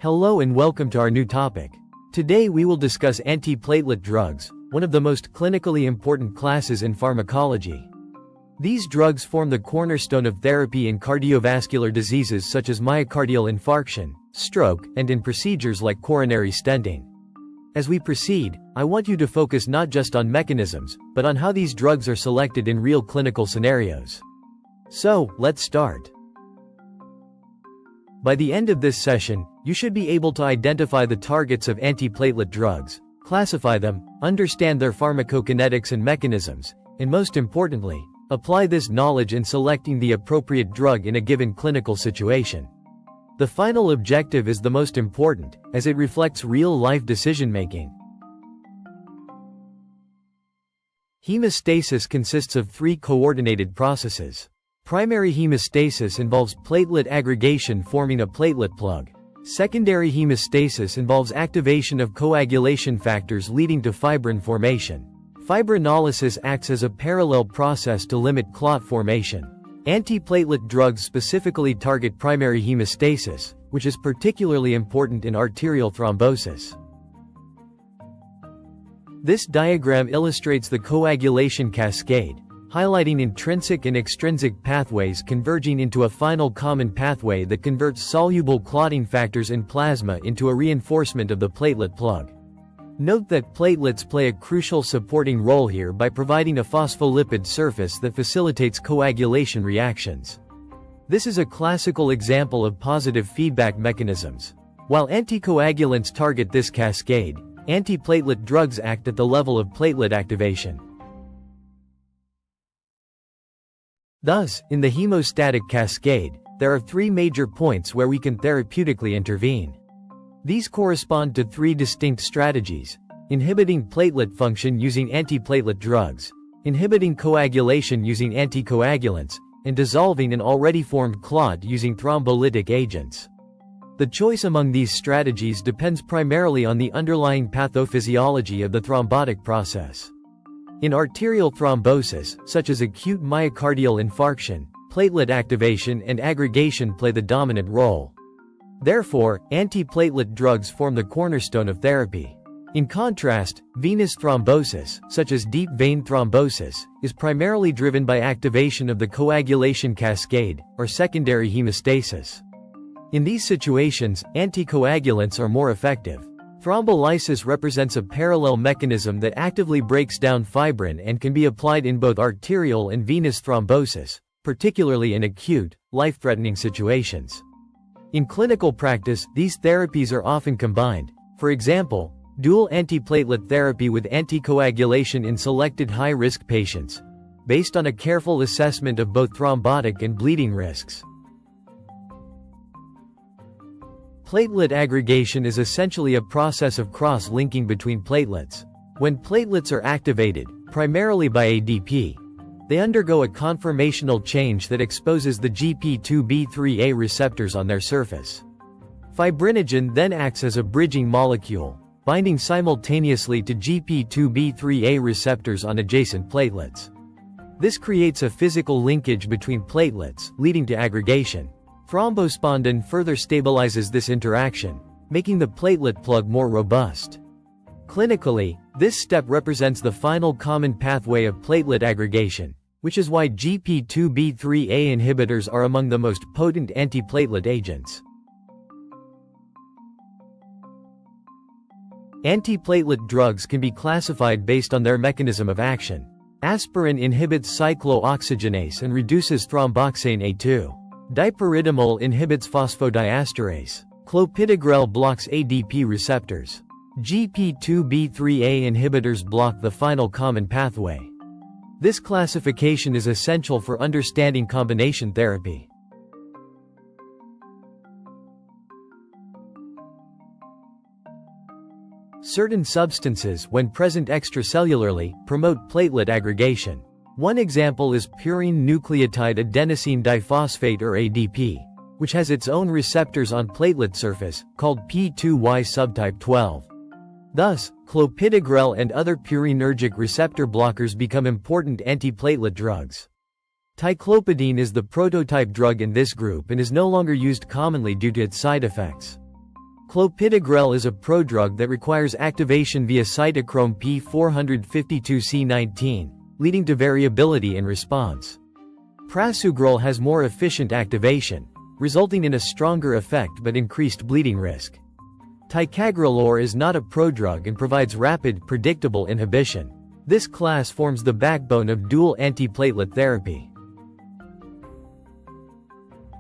Hello and welcome to our new topic. Today we will discuss antiplatelet drugs, one of the most clinically important classes in pharmacology. These drugs form the cornerstone of therapy in cardiovascular diseases such as myocardial infarction, stroke, and in procedures like coronary stenting. As we proceed, I want you to focus not just on mechanisms, but on how these drugs are selected in real clinical scenarios. So, let's start. By the end of this session, you should be able to identify the targets of antiplatelet drugs, classify them, understand their pharmacokinetics and mechanisms, and most importantly, apply this knowledge in selecting the appropriate drug in a given clinical situation. The final objective is the most important, as it reflects real-life decision-making. Hemostasis consists of three coordinated processes. Primary hemostasis involves platelet aggregation forming a platelet plug. Secondary hemostasis involves activation of coagulation factors leading to fibrin formation. Fibrinolysis acts as a parallel process to limit clot formation. Antiplatelet drugs specifically target primary hemostasis, which is particularly important in arterial thrombosis. This diagram illustrates the coagulation cascade, highlighting intrinsic and extrinsic pathways converging into a final common pathway that converts soluble clotting factors in plasma into a reinforcement of the platelet plug. Note that platelets play a crucial supporting role here by providing a phospholipid surface that facilitates coagulation reactions. This is a classical example of positive feedback mechanisms. While anticoagulants target this cascade, antiplatelet drugs act at the level of platelet activation. Thus, in the hemostatic cascade, there are three major points where we can therapeutically intervene. These correspond to three distinct strategies: inhibiting platelet function using antiplatelet drugs, inhibiting coagulation using anticoagulants, and dissolving an already formed clot using thrombolytic agents. The choice among these strategies depends primarily on the underlying pathophysiology of the thrombotic process. In arterial thrombosis, such as acute myocardial infarction, platelet activation and aggregation play the dominant role. Therefore, antiplatelet drugs form the cornerstone of therapy. In contrast, venous thrombosis, such as deep vein thrombosis, is primarily driven by activation of the coagulation cascade, or secondary hemostasis. In these situations, anticoagulants are more effective. Thrombolysis represents a parallel mechanism that actively breaks down fibrin and can be applied in both arterial and venous thrombosis, particularly in acute, life-threatening situations. In clinical practice, these therapies are often combined. For example, dual antiplatelet therapy with anticoagulation in selected high-risk patients, based on a careful assessment of both thrombotic and bleeding risks. Platelet aggregation is essentially a process of cross-linking between platelets. When platelets are activated, primarily by ADP, they undergo a conformational change that exposes the GP2B3A receptors on their surface. Fibrinogen then acts as a bridging molecule, binding simultaneously to GP2B3A receptors on adjacent platelets. This creates a physical linkage between platelets, leading to aggregation. Thrombospondin further stabilizes this interaction, making the platelet plug more robust. Clinically, this step represents the final common pathway of platelet aggregation, which is why GP2B3A inhibitors are among the most potent antiplatelet agents. Antiplatelet drugs can be classified based on their mechanism of action. Aspirin inhibits cyclooxygenase and reduces thromboxane A2. Dipyridamole inhibits phosphodiesterase. Clopidogrel blocks ADP receptors. GP2B3A inhibitors block the final common pathway. This classification is essential for understanding combination therapy. Certain substances, when present extracellularly, promote platelet aggregation. One example is purine nucleotide adenosine diphosphate or ADP, which has its own receptors on platelet surface, called P2Y subtype 12. Thus, clopidogrel and other purinergic receptor blockers become important antiplatelet drugs. Ticlopidine is the prototype drug in this group and is no longer used commonly due to its side effects. Clopidogrel is a prodrug that requires activation via cytochrome P452C19, leading to variability in response. Prasugrel has more efficient activation, resulting in a stronger effect but increased bleeding risk. Ticagrelor is not a prodrug and provides rapid, predictable inhibition. This class forms the backbone of dual antiplatelet therapy.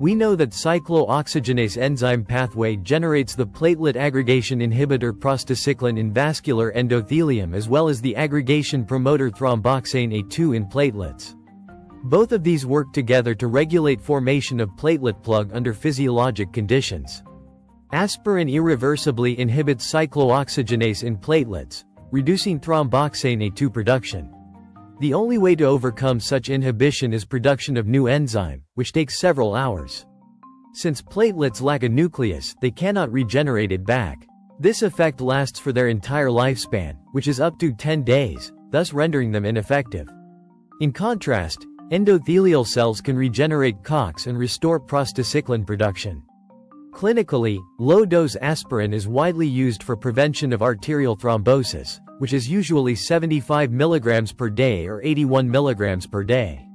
We know that cyclooxygenase enzyme pathway generates the platelet aggregation inhibitor prostacyclin in vascular endothelium as well as the aggregation promoter thromboxane A2 in platelets. Both of these work together to regulate formation of platelet plug under physiologic conditions. Aspirin irreversibly inhibits cyclooxygenase in platelets, reducing thromboxane A2 production. The only way to overcome such inhibition is production of new enzyme, which takes several hours. Since platelets lack a nucleus, they cannot regenerate it back. This effect lasts for their entire lifespan, which is up to 10 days, thus rendering them ineffective. In contrast, endothelial cells can regenerate COX and restore prostacyclin production. Clinically, low-dose aspirin is widely used for prevention of arterial thrombosis, which is usually 75 mg per day or 81 mg per day.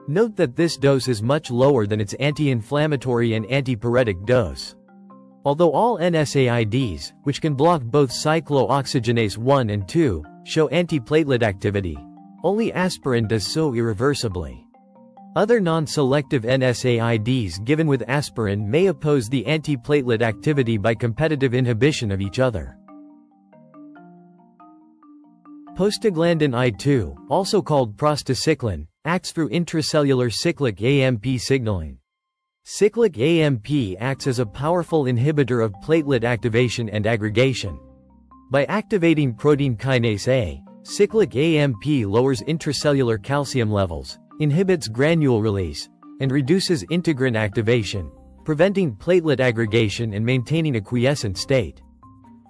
Note that this dose is much lower than its anti-inflammatory and antipyretic dose. Although all NSAIDs, which can block both cyclooxygenase 1 and 2, show antiplatelet activity, only aspirin does so irreversibly. Other non-selective NSAIDs given with aspirin may oppose the antiplatelet activity by competitive inhibition of each other. Prostaglandin I2, also called prostacyclin, acts through intracellular cyclic AMP signaling. Cyclic AMP acts as a powerful inhibitor of platelet activation and aggregation. By activating protein kinase A, cyclic AMP lowers intracellular calcium levels, inhibits granule release, and reduces integrin activation, preventing platelet aggregation and maintaining a quiescent state.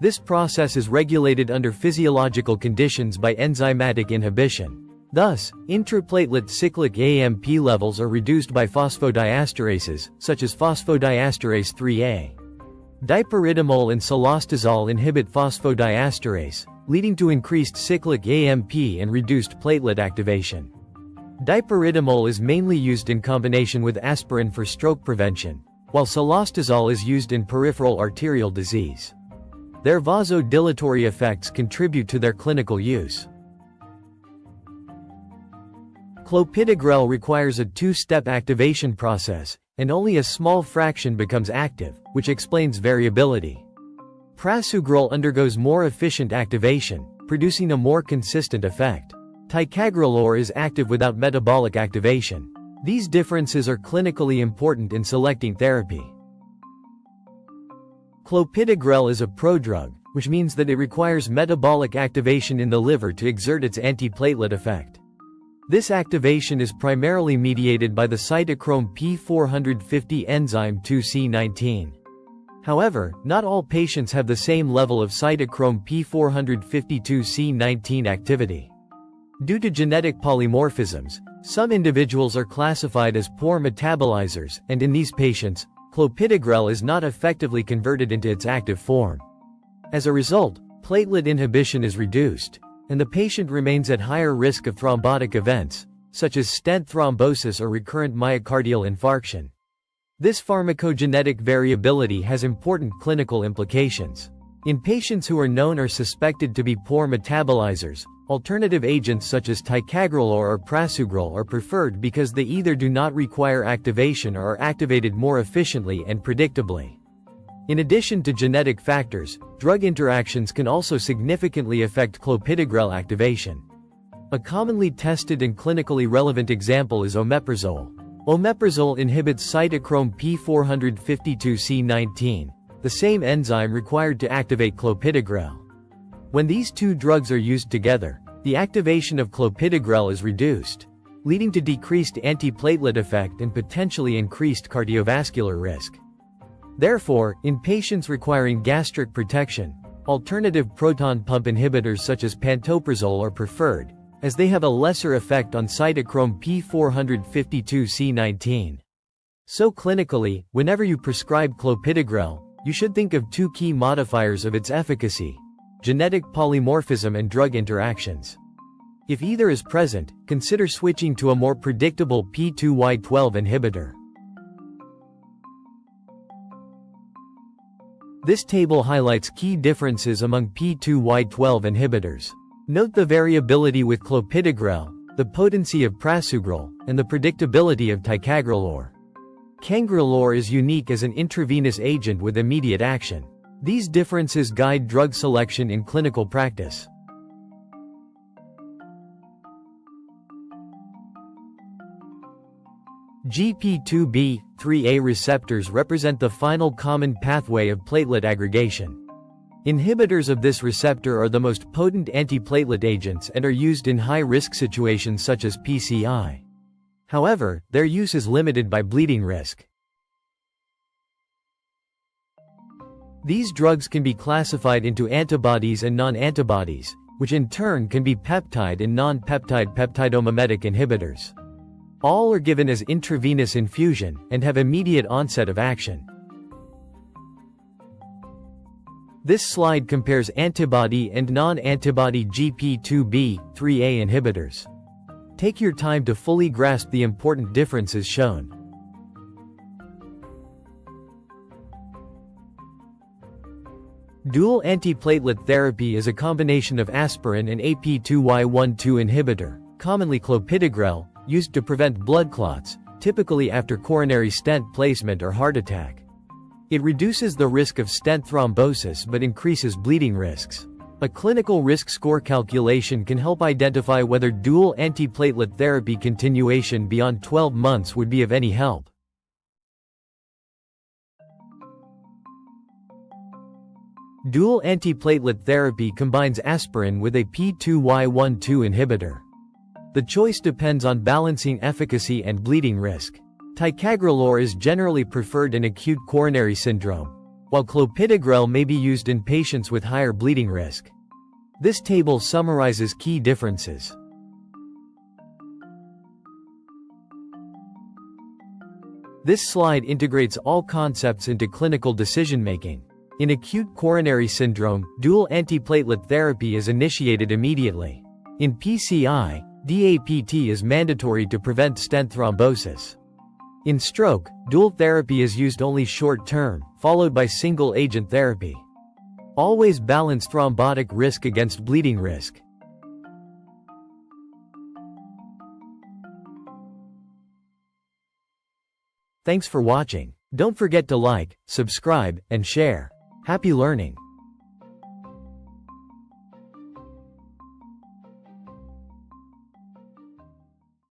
This process is regulated under physiological conditions by enzymatic inhibition. Thus, intraplatelet cyclic AMP levels are reduced by phosphodiesterases, such as phosphodiesterase 3A. Dipyridamole and cilostazol inhibit phosphodiesterase, leading to increased cyclic AMP and reduced platelet activation. Dipyridamole is mainly used in combination with aspirin for stroke prevention, while cilostazol is used in peripheral arterial disease. Their vasodilatory effects contribute to their clinical use. Clopidogrel requires a two-step activation process, and only a small fraction becomes active, which explains variability. Prasugrel undergoes more efficient activation, producing a more consistent effect. Ticagrelor is active without metabolic activation. These differences are clinically important in selecting therapy. Clopidogrel is a prodrug, which means that it requires metabolic activation in the liver to exert its antiplatelet effect. This activation is primarily mediated by the cytochrome P450 enzyme 2C19. However, not all patients have the same level of cytochrome P452C19 activity. Due to genetic polymorphisms, some individuals are classified as poor metabolizers, and in these patients, clopidogrel is not effectively converted into its active form. As a result, platelet inhibition is reduced, and the patient remains at higher risk of thrombotic events, such as stent thrombosis or recurrent myocardial infarction. This pharmacogenetic variability has important clinical implications. In patients who are known or suspected to be poor metabolizers, alternative agents such as ticagrelor or prasugrel are preferred because they either do not require activation or are activated more efficiently and predictably. In addition to genetic factors, drug interactions can also significantly affect clopidogrel activation. A commonly tested and clinically relevant example is omeprazole. Omeprazole inhibits cytochrome P452C19, the same enzyme required to activate clopidogrel. When these two drugs are used together, the activation of clopidogrel is reduced, leading to decreased antiplatelet effect and potentially increased cardiovascular risk. Therefore, in patients requiring gastric protection, alternative proton pump inhibitors such as pantoprazole are preferred, as they have a lesser effect on cytochrome P452C19. So clinically, whenever you prescribe clopidogrel, you should think of two key modifiers of its efficacy: genetic polymorphism and drug interactions. If either is present, consider switching to a more predictable P2Y12 inhibitor. This table highlights key differences among P2Y12 inhibitors. Note the variability with clopidogrel, the potency of prasugrel, and the predictability of ticagrelor. Cangrelor is unique as an intravenous agent with immediate action. These differences guide drug selection in clinical practice. GP2B3A receptors represent the final common pathway of platelet aggregation. Inhibitors of this receptor are the most potent antiplatelet agents and are used in high-risk situations such as PCI. However, their use is limited by bleeding risk. These drugs can be classified into antibodies and non-antibodies, which in turn can be peptide and non-peptide peptidomimetic inhibitors. All are given as intravenous infusion and have immediate onset of action. This slide compares antibody and non-antibody GP2B3A inhibitors. Take your time to fully grasp the important differences shown. Dual antiplatelet therapy is a combination of aspirin and AP2Y12 inhibitor, commonly clopidogrel, used to prevent blood clots, typically after coronary stent placement or heart attack. It reduces the risk of stent thrombosis but increases bleeding risks. A clinical risk score calculation can help identify whether dual antiplatelet therapy continuation beyond 12 months would be of any help. Dual antiplatelet therapy combines aspirin with a P2Y12 inhibitor. The choice depends on balancing efficacy and bleeding risk. Ticagrelor is generally preferred in acute coronary syndrome, while clopidogrel may be used in patients with higher bleeding risk. This table summarizes key differences. This slide integrates all concepts into clinical decision-making. In acute coronary syndrome, dual antiplatelet therapy is initiated immediately. In PCI, DAPT is mandatory to prevent stent thrombosis. In stroke, dual therapy is used only short-term, followed by single-agent therapy. Always balance thrombotic risk against bleeding risk. Thanks for watching. Don't forget to like, subscribe, and share. Happy learning!